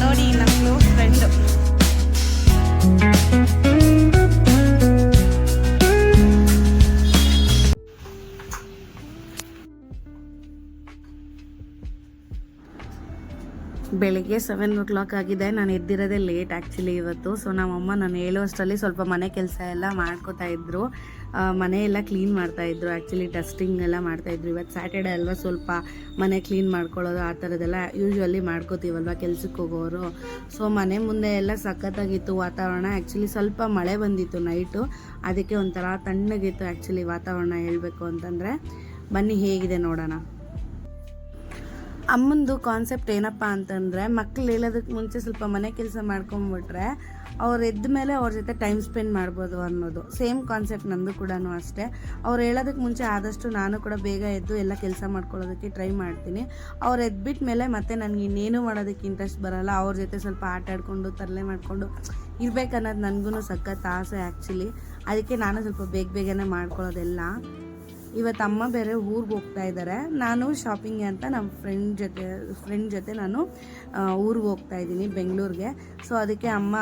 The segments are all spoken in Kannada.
ನೋಡಿ ನಮ್ಮ ಕ್ಲೋಸ್ ಫ್ರೆಂಡು. ಬೆಳಿಗ್ಗೆ 7 ಆಗಿದೆ. ನಾನು ಎದ್ದಿರೋದೇ ಲೇಟ್ ಆ್ಯಕ್ಚುಲಿ ಇವತ್ತು. ಸೊ ನಮ್ಮಮ್ಮ ನಾನು ಹೇಳುವಷ್ಟರಲ್ಲಿ ಸ್ವಲ್ಪ ಮನೆ ಕೆಲಸ ಎಲ್ಲ ಮಾಡ್ಕೋತಾ ಇದ್ರು. ಮನೆ ಎಲ್ಲ ಕ್ಲೀನ್ ಮಾಡ್ತಾಯಿದ್ರು. ಆ್ಯಕ್ಚುಲಿ ಡಸ್ಟಿಂಗ್ ಎಲ್ಲ ಮಾಡ್ತಾಯಿದ್ರು. ಇವತ್ತು ಸ್ಯಾಟರ್ಡೆ ಅಲ್ವಾ, ಸ್ವಲ್ಪ ಮನೆ ಕ್ಲೀನ್ ಮಾಡ್ಕೊಳ್ಳೋದು ಆ ಥರದ್ದೆಲ್ಲ ಯೂಶ್ವಲಿ ಮಾಡ್ಕೋತೀವಲ್ವ ಕೆಲ್ಸಕ್ಕೆ ಹೋಗೋರು. ಸೊ ಮನೆ ಮುಂದೆ ಎಲ್ಲ ಸಖತ್ತಾಗಿತ್ತು ವಾತಾವರಣ. ಆ್ಯಕ್ಚುಲಿ ಸ್ವಲ್ಪ ಮಳೆ ಬಂದಿತ್ತು ನೈಟು, ಅದಕ್ಕೆ ಒಂಥರ ತಣ್ಣಗಿತ್ತು ಆ್ಯಕ್ಚುಲಿ ವಾತಾವರಣ ಹೇಳಬೇಕು ಅಂತಂದರೆ. ಬನ್ನಿ ಹೇಗಿದೆ ನೋಡೋಣ. ಅಮ್ಮಂದು ಕಾನ್ಸೆಪ್ಟ್ ಏನಪ್ಪ ಅಂತಂದರೆ, ಮಕ್ಳು ಹೇಳೋದಕ್ಕೆ ಮುಂಚೆ ಸ್ವಲ್ಪ ಮನೆ ಕೆಲಸ ಮಾಡ್ಕೊಂಬಿಟ್ರೆ ಅವ್ರು ಎದ್ದ ಮೇಲೆ ಅವ್ರ ಜೊತೆ ಟೈಮ್ ಸ್ಪೆಂಡ್ ಮಾಡ್ಬೋದು ಅನ್ನೋದು. ಸೇಮ್ ಕಾನ್ಸೆಪ್ಟ್ ನಂದು ಕೂಡ ಅಷ್ಟೇ. ಅವ್ರು ಹೇಳೋದಕ್ಕೆ ಮುಂಚೆ ಆದಷ್ಟು ನಾನು ಕೂಡ ಬೇಗ ಎದ್ದು ಎಲ್ಲ ಕೆಲಸ ಮಾಡ್ಕೊಳ್ಳೋದಕ್ಕೆ ಟ್ರೈ ಮಾಡ್ತೀನಿ. ಅವ್ರು ಎದ್ಬಿಟ್ಟ ಮೇಲೆ ಮತ್ತೆ ನನಗೆ ಇನ್ನೇನು ಮಾಡೋದಕ್ಕೆ ಇಂಟ್ರೆಸ್ಟ್ ಬರೋಲ್ಲ. ಅವ್ರ ಜೊತೆ ಸ್ವಲ್ಪ ಆಟ ಆಡಿಕೊಂಡು ತರಲೆ ಮಾಡಿಕೊಂಡು ಇರಬೇಕನ್ನೋದು ನನಗೂ ಸಖತ್ ಆಸೆ ಆ್ಯಕ್ಚುಲಿ. ಅದಕ್ಕೆ ನಾನು ಸ್ವಲ್ಪ ಬೇಗನೆ ಮಾಡ್ಕೊಳ್ಳೋದೆಲ್ಲ. ಇವತ್ತು ಅಮ್ಮ ಬೇರೆ ಊರಿಗೆ ಹೋಗ್ತಾ ಇದ್ದಾರೆ. ನಾನು ಶಾಪಿಂಗ್ಗೆ ಅಂತ ನಮ್ಮ ಫ್ರೆಂಡ್ ಜೊತೆ ನಾನು ಊರಿಗೆ ಹೋಗ್ತಾ ಇದ್ದೀನಿ, ಬೆಂಗಳೂರಿಗೆ. ಸೊ ಅದಕ್ಕೆ ಅಮ್ಮ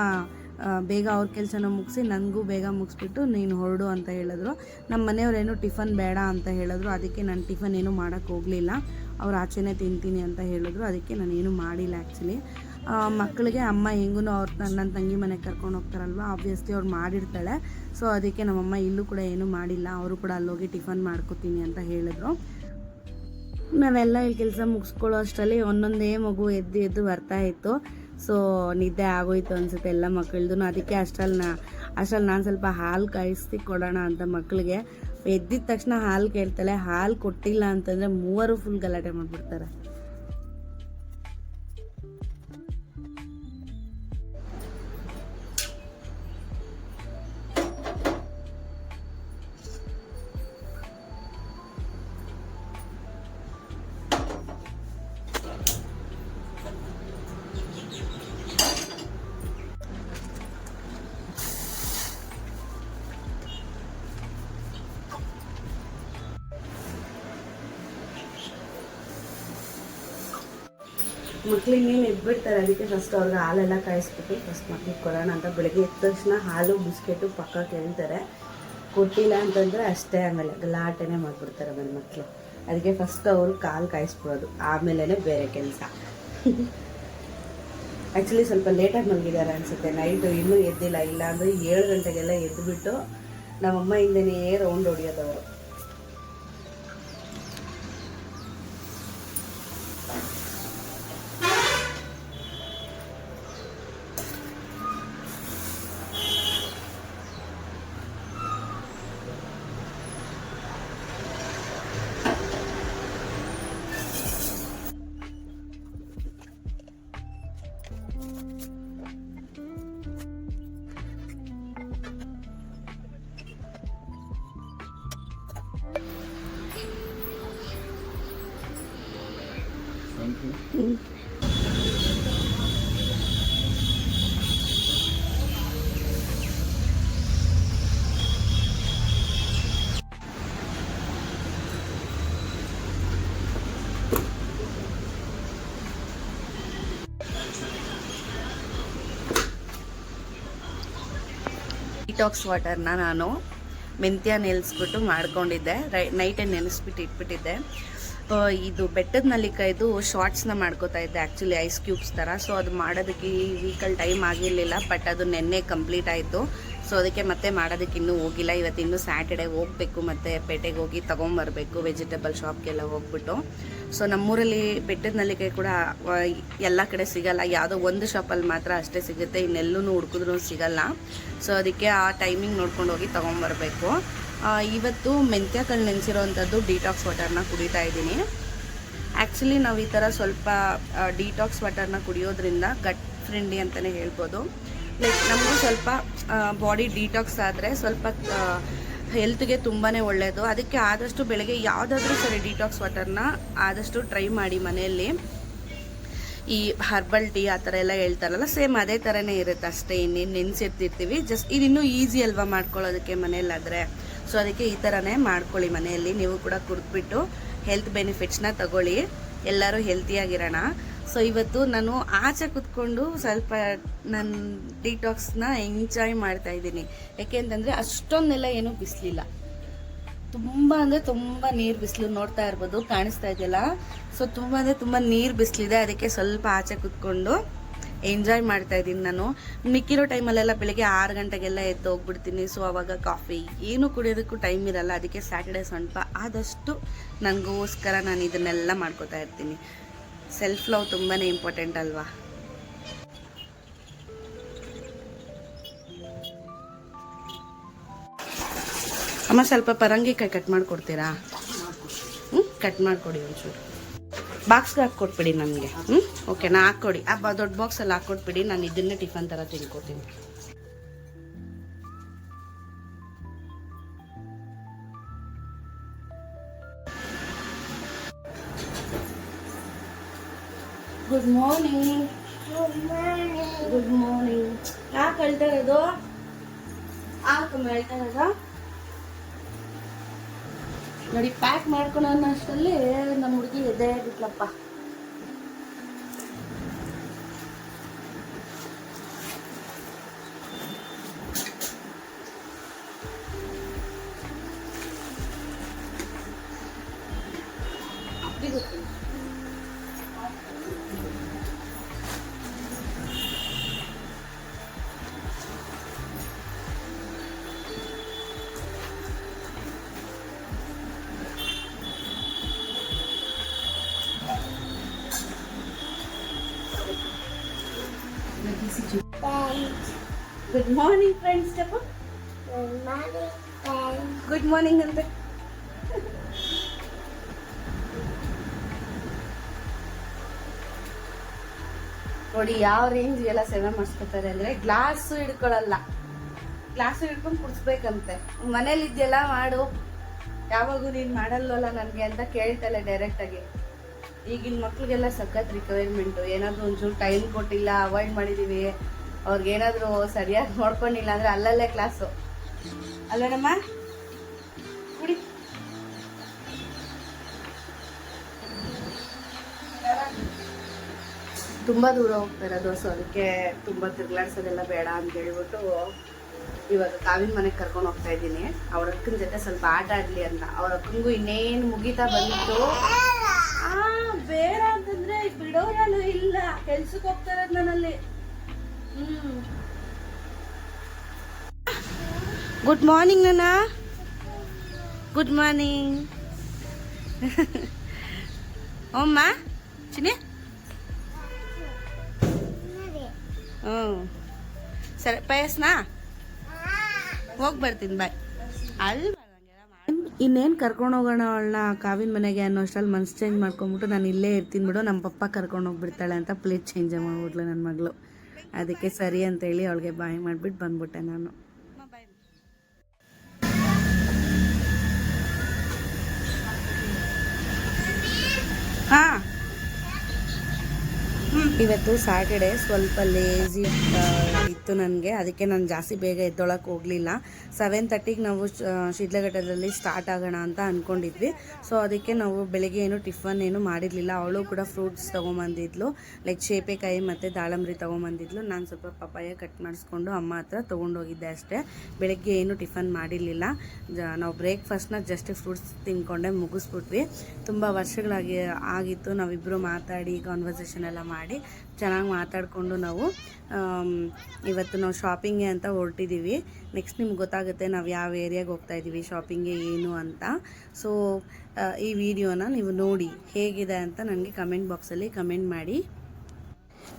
ಬೇಗ ಅವ್ರ ಕೆಲಸನ ಮುಗಿಸಿ ನನಗೂ ಬೇಗ ಮುಗಿಸ್ಬಿಟ್ಟು ನೀನು ಹೊರಡು ಅಂತ ಹೇಳಿದ್ರು. ನಮ್ಮ ಮನೆಯವ್ರೇನು ಟಿಫನ್ ಬೇಡ ಅಂತ ಹೇಳಿದ್ರು. ಅದಕ್ಕೆ ನಾನು ಟಿಫನ್ ಏನೂ ಮಾಡೋಕ್ಕೆ ಹೋಗಲಿಲ್ಲ. ಅವ್ರು ಆಚೆನೇ ತಿಂತೀನಿ ಅಂತ ಹೇಳಿದ್ರು. ಅದಕ್ಕೆ ನಾನೇನು ಮಾಡಿಲ್ಲ ಆ್ಯಕ್ಚುಲಿ. ಮಕ್ಕಳಿಗೆ ಅಮ್ಮ ಹೆಂಗೂ ಅವ್ರು ನನ್ನ ತಂಗಿ ಮನೆಗೆ ಕರ್ಕೊಂಡು ಹೋಗ್ತಾರಲ್ವ, ಆಬ್ವಿಯಸ್ಲಿ ಅವ್ರು ಮಾಡಿರ್ತಾಳೆ. ಸೊ ಅದಕ್ಕೆ ನಮ್ಮಮ್ಮ ಇಲ್ಲೂ ಕೂಡ ಏನೂ ಮಾಡಿಲ್ಲ. ಅವರು ಕೂಡ ಅಲ್ಲೋಗಿ ಟಿಫನ್ ಮಾಡ್ಕೋತೀನಿ ಅಂತ ಹೇಳಿದ್ರು. ನಾವೆಲ್ಲ ಇಲ್ಲಿ ಕೆಲಸ ಮುಗಿಸ್ಕೊಳ್ಳೋ ಅಷ್ಟರಲ್ಲಿ ಒಂದೊಂದೇ ಮಗು ಎದ್ದು ಬರ್ತಾ ಇತ್ತು. ಸೊ ನಿದ್ದೆ ಆಗೋಯ್ತು ಅನಿಸುತ್ತೆ ಎಲ್ಲ ಮಕ್ಕಳದು. ಅದಕ್ಕೆ ಅಷ್ಟರಲ್ಲಿ ನಾನು ಸ್ವಲ್ಪ ಹಾಲು ಕಾಯಿಸಿ ಕೊಡೋಣ ಅಂತ ಮಕ್ಕಳಿಗೆ. ಎದ್ದಿದ ತಕ್ಷಣ ಹಾಲು ಕೇಳ್ತಾಳೆ. ಹಾಲು ಕೊಟ್ಟಿಲ್ಲ ಅಂತಂದರೆ ಮೂವರು ಫುಲ್ ಗಲಾಟೆ ಮಾಡಿಬಿಡ್ತಾರೆ. ಮಕ್ಳಿಗೆ ಇನ್ನೇನು ಎದ್ಬಿಡ್ತಾರೆ. ಅದಕ್ಕೆ ಫಸ್ಟ್ ಅವ್ರಿಗೆ ಹಾಲೆಲ್ಲ ಕಾಯಿಸ್ಬಿಟ್ಟು ಫಸ್ಟ್ ಮಕ್ಳಿಗೆ ಕೊಡೋಣ ಅಂತ. ಬೆಳಗ್ಗೆ ಎದ್ದ ತಕ್ಷಣ ಹಾಲು ಬಿಸ್ಕೆಟು ಪಕ್ಕ ಕೇಳ್ತಾರೆ. ಕೊಟ್ಟಿಲ್ಲ ಅಂತಂದರೆ ಅಷ್ಟೇ, ಆಮೇಲೆ ಗಲಾಟೆನೇ ಮಾಡಿಬಿಡ್ತಾರೆ ಆಮೇಲೆ ಮಕ್ಕಳು. ಅದಕ್ಕೆ ಫಸ್ಟ್ ಅವರು ಕಾಲು ಕಾಯಿಸ್ಬಿಡೋದು, ಆಮೇಲೆ ಬೇರೆ ಕೆಲಸ. ಆ್ಯಕ್ಚುಲಿ ಸ್ವಲ್ಪ ಲೇಟಾಗಿ ಮಲಗಿದ್ದಾರೆ ಅನಿಸುತ್ತೆ. ನೈಟು ಇನ್ನೂ ಎದ್ದಿಲ್ಲ. ಇಲ್ಲ ಅಂದರೆ 7 ಗಂಟೆಗೆಲ್ಲ ಎದ್ದುಬಿಟ್ಟು ನಮ್ಮಮ್ಮ ಹಿಂದೆನೇ ರೌಂಡ್ ಹೊಡಿಯೋದವರು. ಡಿಟಾಕ್ಸ್ ವಾಟರ್ನ ನಾನು ಮೆಂತ್ಯ ನೆನೆಸ್ಬಿಟ್ಟು ಮಾಡ್ಕೊಂಡಿದ್ದೆ. ನೈಟೇ ನೆನೆಸ್ಬಿಟ್ಟು ಇಟ್ಬಿಟ್ಟಿದ್ದೆ. ಇದು ಬೆಟ್ಟದ ನಲ್ಲಿಕಾಯ್ದು ಶಾರ್ಟ್ಸ್ನ ಮಾಡ್ಕೋತಾ ಇದ್ದೆ ಆ್ಯಕ್ಚುಲಿ, ಐಸ್ ಕ್ಯೂಬ್ಸ್ ಥರ. ಸೊ ಅದು ಮಾಡೋದಕ್ಕೆ ಈ ವೀಕಲ್ಲಿ ಟೈಮ್ ಆಗಿರಲಿಲ್ಲ, ಬಟ್ ಅದು ನೆನ್ನೆ ಕಂಪ್ಲೀಟ್ ಆಯಿತು. ಸೊ ಅದಕ್ಕೆ ಮತ್ತೆ ಮಾಡೋದಕ್ಕೆ ಇನ್ನೂ ಹೋಗಿಲ್ಲ. ಇವತ್ತು ಇನ್ನೂ ಸ್ಯಾಟರ್ಡೆ ಹೋಗಬೇಕು, ಮತ್ತು ಪೇಟೆಗೆ ಹೋಗಿ ತೊಗೊಂಬರ್ಬೇಕು ವೆಜಿಟೇಬಲ್ ಶಾಪ್ಗೆಲ್ಲ ಹೋಗ್ಬಿಟ್ಟು. ಸೊ ನಮ್ಮೂರಲ್ಲಿ ಬೆಟ್ಟದ ನಲ್ಲಿಕಾಯಿ ಕೂಡ ಎಲ್ಲ ಕಡೆ ಸಿಗಲ್ಲ, ಯಾವುದೋ ಒಂದು ಶಾಪಲ್ಲಿ ಮಾತ್ರ ಅಷ್ಟೇ ಸಿಗುತ್ತೆ, ಇನ್ನೆಲ್ಲೂ ಹುಡುಕಿದ್ರೂ ಸಿಗಲ್ಲ. ಸೊ ಅದಕ್ಕೆ ಆ ಟೈಮಿಂಗ್ ನೋಡ್ಕೊಂಡು ಹೋಗಿ ತೊಗೊಂಬರ್ಬೇಕು. ಇವತ್ತು ಮೆಂತ್ಯಕಾಳು ನೆನೆಸಿರೋವಂಥದ್ದು ಡಿಟಾಕ್ಸ್ ವಾಟರ್ನ ಕುಡಿತಾ ಇದ್ದೀನಿ. ಆ್ಯಕ್ಚುಲಿ ನಾವು ಈ ಥರ ಸ್ವಲ್ಪ ಡಿಟಾಕ್ಸ್ ವಾಟರ್ನ ಕುಡಿಯೋದ್ರಿಂದ ಗಟ್ ಫ್ರೆಂಡ್ಲಿ ಅಂತಲೇ ಹೇಳ್ಬೋದು. ಲೈಕ್ ನಮಗೂ ಸ್ವಲ್ಪ ಬಾಡಿ ಡಿಟಾಕ್ಸ್ ಆದರೆ ಸ್ವಲ್ಪ ಹೆಲ್ತ್ಗೆ ತುಂಬಾ ಒಳ್ಳೆಯದು. ಅದಕ್ಕೆ ಆದಷ್ಟು ಬೆಳಗ್ಗೆ ಯಾವುದಾದ್ರೂ ಸರಿ ಡಿಟಾಕ್ಸ್ ವಾಟರ್ನ ಆದಷ್ಟು ಟ್ರೈ ಮಾಡಿ ಮನೆಯಲ್ಲಿ. ಈ ಹರ್ಬಲ್ ಟೀ ಆ ಥರ ಎಲ್ಲ ಹೇಳ್ತಾರಲ್ಲ, ಸೇಮ್ ಅದೇ ಥರನೇ ಇರುತ್ತೆ ಅಷ್ಟೇ, ಇನ್ನೇನು ನೆನೆಸಿರ್ತಿರ್ತೀವಿ. ಜಸ್ಟ್ ಇದಿನ್ನೂ ಈಸಿ ಅಲ್ವಾ ಮಾಡ್ಕೊಳ್ಳೋದಕ್ಕೆ ಮನೆಯಲ್ಲಾದರೆ. ಸೊ ಅದಕ್ಕೆ ಈ ಥರನೇ ಮಾಡ್ಕೊಳ್ಳಿ ಮನೆಯಲ್ಲಿ. ನೀವು ಕೂಡ ಕುಡಿದ್ಬಿಟ್ಟು ಹೆಲ್ತ್ ಬೆನಿಫಿಟ್ಸ್ನ ತಗೊಳ್ಳಿ, ಎಲ್ಲರೂ ಹೆಲ್ತಿಯಾಗಿರೋಣ. ಸೊ ಸೊ ಇವತ್ತು ನಾನು ಆಚೆ ಕೂತ್ಕೊಂಡು ಸ್ವಲ್ಪ ನನ್ನ ಡಿಟಾಕ್ಸ್ನ ಎಂಜಾಯ್ ಮಾಡ್ತಾ ಇದ್ದೀನಿ. ಯಾಕೆಂತಂದರೆ ಅಷ್ಟೊಂದೆಲ್ಲ ಏನೂ ಬಿಸಿಲಿಲ್ಲ, ತುಂಬ ಅಂದರೆ ತುಂಬ ನೀರು ಬಿಸಿಲು ನೋಡ್ತಾ ಇರ್ಬೋದು, ಕಾಣಿಸ್ತಾ ಇದೆಯಲ್ಲ. ಸೊ ತುಂಬ ಅಂದರೆ ತುಂಬ ನೀರು ಬಿಸಿಲಿದೆ, ಅದಕ್ಕೆ ಸ್ವಲ್ಪ ಆಚೆ ಕೂತ್ಕೊಂಡು ಎಂಜಾಯ್ ಮಾಡ್ತಾ ಇದ್ದೀನಿ. ನಾನು ಮಿಕ್ಕಿರೋ ಟೈಮಲ್ಲೆಲ್ಲ ಬೆಳಗ್ಗೆ 6 ಗಂಟೆಗೆಲ್ಲ ಎದ್ದು ಹೋಗ್ಬಿಡ್ತೀನಿ. ಸೊ ಅವಾಗ ಕಾಫಿ ಏನು ಕುಡಿಯೋದಕ್ಕೂ ಟೈಮ್ ಇರಲ್ಲ. ಅದಕ್ಕೆ ಸ್ಯಾಟರ್ಡೇ ಸ್ವಲ್ಪ ಆದಷ್ಟು ನನಗೋಸ್ಕರ ನಾನು ಇದನ್ನೆಲ್ಲ ಮಾಡ್ಕೋತಾ ಇರ್ತೀನಿ. ಸೆಲ್ಫ್ ಲವ್ ತುಂಬಾ ಇಂಪಾರ್ಟೆಂಟ್ ಅಲ್ವಾ. ಅಮ್ಮ ಸ್ವಲ್ಪ ಪರಂಗಿಕಾಯಿ ಕಟ್ ಮಾಡಿಕೊಡ್ತೀರಾ? ಕಟ್ ಮಾಡಿಕೊಡಿ ಒಂಚೂರು. ಬಾಕ್ಸ್ಗೆ ಹಾಕ್ಕೊಟ್ಬಿಡಿ ನನಗೆ. ಓಕೆ, ನಾ ಹಾಕ್ಕೊಡಿ. ದೊಡ್ಡ ಬಾಕ್ಸಲ್ಲಿ ಹಾಕ್ಕೊಟ್ಬಿಡಿ, ನಾನು ಇದನ್ನೇ ಟಿಫನ್ ಥರ ತಿನ್ಕೋತೀನಿ. Good morning. Good morning. ಯಾಕೆ ಹೇಳ್ತಾ ಇರೋದು? ಯಾಕಮ್ಮ ಹೇಳ್ತಾ ಇರೋದು? ನೋಡಿ, ಪ್ಯಾಕ್ ಮಾಡ್ಕೊಳೋ ಅಷ್ಟರಲ್ಲಿ ನಮ್ಮ ಹುಡುಗಿ ಎದೆ ಬಿಟ್ಲಪ್ಪ. Good morning friends. Step good morning ಅಂತ. ನೋಡಿ ಯಾವ ರೇಂಜ್ಗೆಲ್ಲ ಸೇವೆ ಮಾಡಿಸ್ಕೊತಾರೆ ಅಂದರೆ, ಗ್ಲಾಸು ಹಿಡ್ಕೊಳ್ಳಲ್ಲ, ಗ್ಲಾಸು ಹಿಡ್ಕೊಂಡು ಕುಡಿಸ್ಬೇಕಂತೆ. ಮನೇಲಿ ಇದೆಯಲ್ಲ ಮಾಡು, ಯಾವಾಗೂ ನೀನು ಮಾಡಲ್ವಲ್ಲ ನನಗೆ ಅಂತ ಕೇಳ್ತಲ್ಲ ಡೈರೆಕ್ಟಾಗಿ. ಈಗಿನ ಮಕ್ಳಿಗೆಲ್ಲ ಸಖತ್ ರಿಕ್ವೈರ್ಮೆಂಟು. ಏನಾದರೂ ಒಂಚೂರು ಟೈಮ್ ಕೊಟ್ಟಿಲ್ಲ, ಅವಾಯ್ಡ್ ಮಾಡಿದ್ದೀವಿ, ಅವ್ರಿಗೇನಾದರೂ ಸರಿಯಾಗಿ ನೋಡ್ಕೊಂಡಿಲ್ಲ ಅಂದರೆ ಅಲ್ಲಲ್ಲೇ ಕ್ಲಾಸು. ಅಲ್ವೇನಮ್ಮ? ಕುಡಿ. ತುಂಬ ದೂರ ಹೋಗ್ತಾಯಿರೋದು, ಸೊ ಅದಕ್ಕೆ ತುಂಬ ತಿರ್ಗಾಡ್ಸೋದೆಲ್ಲ ಬೇಡ ಅಂತ ಹೇಳ್ಬಿಟ್ಟು ಇವಾಗ ಕಾವಿನ ಮನೆಗೆ ಕರ್ಕೊಂಡು ಹೋಗ್ತಾ ಇದ್ದೀನಿ. ಅವ್ರ ಅಕ್ಕನ ಜೊತೆ ಸ್ವಲ್ಪ ಆಟ ಆಡಲಿ ಅಂತ. ಅವ್ರ ಅಕ್ಕನಿಗೂ ಇನ್ನೇನು ಮುಗೀತಾ ಬಂದಿತ್ತು. ಬೇಡ ಅಂತಂದ್ರೆ ಬಿಡೋರಲ್ಲೂ ಇಲ್ಲ, ಕೆಲ್ಸಕ್ಕೆ ಹೋಗ್ತಾರೆ ನನ್ನಲ್ಲಿ. ಗುಡ್ ಮಾರ್ನಿಂಗ್ ನನ್ನ. Good morning. ಅಮ್ಮ ಚಿನಿ. ಸರಿ, ಪಯಸ್ನಾ ಹೋಗಿ ಬರ್ತೀನಿ, ಬಾಯ್. ಅಲ್ಲಿ ಇನ್ನೇನು ಕರ್ಕೊಂಡು ಹೋಗೋಣ ಅವಳನ್ನ ಕಾವಿನ ಮನೆಗೆ ಅನ್ನೋ ಅಷ್ಟರಲ್ಲಿ ಮನ್ಸು ಚೇಂಜ್ ಮಾಡ್ಕೊಂಬಿಟ್ಟು ನಾನು ಇಲ್ಲೇ ಇರ್ತೀನಿ ಬಿಡು, ನಮ್ಮ ಪಪ್ಪ ಕರ್ಕೊಂಡು ಹೋಗ್ಬಿಡ್ತಾಳೆ ಅಂತ ಪ್ಲೇಟ್ ಚೇಂಜ್ ಮಾಡ್ಬಿಟ್ಲು ನನ್ನ ಮಗಳು. ಅದಕ್ಕೆ ಸರಿ ಅಂತೇಳಿ ಅವಳಿಗೆ ಬಾಯ್ ಮಾಡಿಬಿಟ್ಟು ಬಂದ್ಬಿಟ್ಟೆ ನಾನು. ಹಾಂ, ಇವತ್ತು ಸ್ಯಾಟರ್ಡೆ ಸ್ವಲ್ಪ ಲೇಜಿ ಇತ್ತು ನನಗೆ, ಅದಕ್ಕೆ ನಾನು ಜಾಸ್ತಿ ಬೇಗ ಎದ್ದೊಳಕ್ಕೆ ಹೋಗಲಿಲ್ಲ. 7:30ಗೆ ನಾವು ಶಿಡ್ಲಘಟ್ಟದಲ್ಲಿ ಸ್ಟಾರ್ಟ್ ಆಗೋಣ ಅಂತ ಅಂದ್ಕೊಂಡಿದ್ವಿ. ಸೊ ಅದಕ್ಕೆ ನಾವು ಬೆಳಗ್ಗೆ ಏನು ಟಿಫನ್ ಏನು ಮಾಡಿರಲಿಲ್ಲ. ಅವಳು ಕೂಡ ಫ್ರೂಟ್ಸ್ ತೊಗೊಂಬಂದಿದ್ಲು, ಲೈಕ್ ಶೇಪೆಕಾಯಿ ಮತ್ತು ದಾಳಂಬ್ರಿ ತೊಗೊಂಬಂದಿದ್ಲು. ನಾನು ಸ್ವಲ್ಪ ಪಪ್ಪಾಯ ಕಟ್ ಮಾಡಿಸ್ಕೊಂಡು ಅಮ್ಮ ಹತ್ರ ತೊಗೊಂಡೋಗಿದ್ದೆ ಅಷ್ಟೇ. ಬೆಳಗ್ಗೆ ಏನು ಟಿಫನ್ ಮಾಡಿರಲಿಲ್ಲ. ನಾವು ಬ್ರೇಕ್ಫಾಸ್ಟ್ನ ಜಸ್ಟ್ ಫ್ರೂಟ್ಸ್ ತಿನ್ಕೊಂಡೆ ಮುಗಿಸ್ಬಿಟ್ವಿ. ತುಂಬ ಆಗಿತ್ತು ನಾವಿಬ್ಬರು ಮಾತಾಡಿ ಕಾನ್ವರ್ಸೇಷನ್ ಎಲ್ಲ ಮಾಡಿ ಚೆನ್ನಾಗಿ ಮಾತಾಡಿಕೊಂಡು ನಾವು ಇವತ್ತು ನಾವು ಶಾಪಿಂಗ್ಗೆ ಅಂತ ಹೊರಟಿದ್ದೀವಿ. ನೆಕ್ಸ್ಟ್ ನಿಮ್ಗೆ ಗೊತ್ತಾಗುತ್ತೆ ನಾವು ಯಾವ ಏರಿಯಾಗೆ ಹೋಗ್ತಾಯಿದ್ದೀವಿ, ಶಾಪಿಂಗ್ಗೆ ಏನು ಅಂತ. ಸೊ ಈ ವಿಡಿಯೋನ ನೀವು ನೋಡಿ ಹೇಗಿದೆ ಅಂತ ನನಗೆ ಕಮೆಂಟ್ ಬಾಕ್ಸಲ್ಲಿ ಕಮೆಂಟ್ ಮಾಡಿ.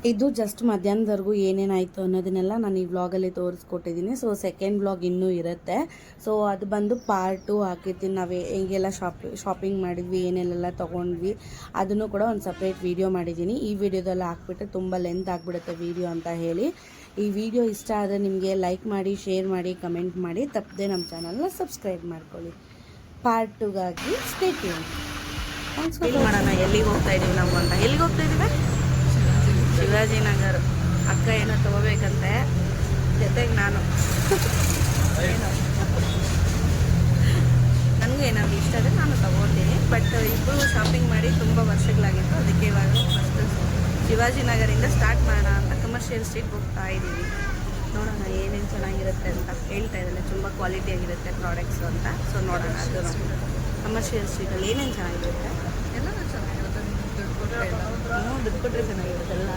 ಇದು ಜಸ್ಟ್ ಮಧ್ಯಾಹ್ನದವರೆಗೂ ಏನೇನಾಯಿತು ಅನ್ನೋದನ್ನೆಲ್ಲ ನಾನು ಈ ವ್ಲಾಗಲ್ಲಿ ತೋರಿಸ್ಕೊಟ್ಟಿದ್ದೀನಿ. ಸೊ ಸೆಕೆಂಡ್ ವ್ಲಾಗ್ ಇನ್ನೂ ಇರುತ್ತೆ. ಸೊ ಅದು ಬಂದು ಪಾರ್ಟ್ 2 ಹಾಕಿರ್ತೀನಿ. ನಾವು ಹೇಗೆಲ್ಲ ಶಾಪಿಂಗ್ ಮಾಡಿದ್ವಿ, ಏನೆಲ್ಲ ತೊಗೊಂಡ್ವಿ ಅದನ್ನು ಕೂಡ ಒಂದು ಸಪ್ರೇಟ್ ವೀಡಿಯೋ ಮಾಡಿದ್ದೀನಿ. ಈ ವಿಡಿಯೋದೆಲ್ಲ ಹಾಕ್ಬಿಟ್ರೆ ತುಂಬ ಲೆಂತ್ ಆಗಿಬಿಡುತ್ತೆ ವಿಡಿಯೋ ಅಂತ ಹೇಳಿ. ಈ ವಿಡಿಯೋ ಇಷ್ಟ ಆದರೆ ನಿಮಗೆ ಲೈಕ್ ಮಾಡಿ, ಶೇರ್ ಮಾಡಿ, ಕಮೆಂಟ್ ಮಾಡಿ, ತಪ್ಪದೆ ನಮ್ಮ ಚಾನಲ್ನ ಸಬ್ಸ್ಕ್ರೈಬ್ ಮಾಡ್ಕೊಳ್ಳಿ. ಪಾರ್ಟ್ 2ಗಾಗಿ ಸ್ಟೇ ಟ್ಯೂನ್. ಥ್ಯಾಂಕ್ಸ್ ಫಾರ್ ಮಾಡೋಣ. ಎಲ್ಲಿಗೆ ಹೋಗ್ತಾ ಇದ್ದೀವಿ ನಾವು ಅಂತ. ಎಲ್ಲಿಗೆ ಹೋಗ್ತಾ ಇದ್ದೀವಿ? ಶಿವಾಜಿನಗರ. ಅಕ್ಕ ಏನೋ ತೊಗೋಬೇಕಂತೆ, ಜೊತೆಗೆ ನಾನು ನನಗೂ ಏನಾದರೂ ಇಷ್ಟ ಆದರೆ ನಾನು ತೊಗೊಳ್ತೀನಿ. ಬಟ್ ಇಬ್ಬರು ಶಾಪಿಂಗ್ ಮಾಡಿ ತುಂಬ ವರ್ಷಗಳಾಗಿತ್ತು, ಅದಕ್ಕೆ ಇವಾಗ ಫಸ್ಟ್ ಶಿವಾಜಿನಗರಿಂದ ಸ್ಟಾರ್ಟ್ ಮಾಡೋಣ ಅಂತ ಕಮರ್ಷಿಯಲ್ ಸ್ಟ್ರೀಟ್ಗೆ ಹೋಗ್ತಾ ಇದ್ದೀವಿ. ನೋಡೋಣ ಏನೇನು ಚೆನ್ನಾಗಿರುತ್ತೆ ಅಂತ ಹೇಳ್ತಾ ಇದ್ದಾರೆ. ತುಂಬ ಕ್ವಾಲಿಟಿಯಾಗಿರುತ್ತೆ ಪ್ರಾಡಕ್ಟ್ಸು ಅಂತ. ಸೊ ನೋಡೋಣ ಅದು ಕಮರ್ಷಿಯಲ್ ಸ್ಟ್ರೀಟಲ್ಲಿ ಏನೇನು ಚೆನ್ನಾಗಿರುತ್ತೆ. ಎಲ್ಲನೂ ಚೆನ್ನಾಗಿರುತ್ತೆ. ದುಡ್ಡು ಕೊಟ್ಟರೆ ಚೆನ್ನಾಗಿರುತ್ತಲ್ಲ.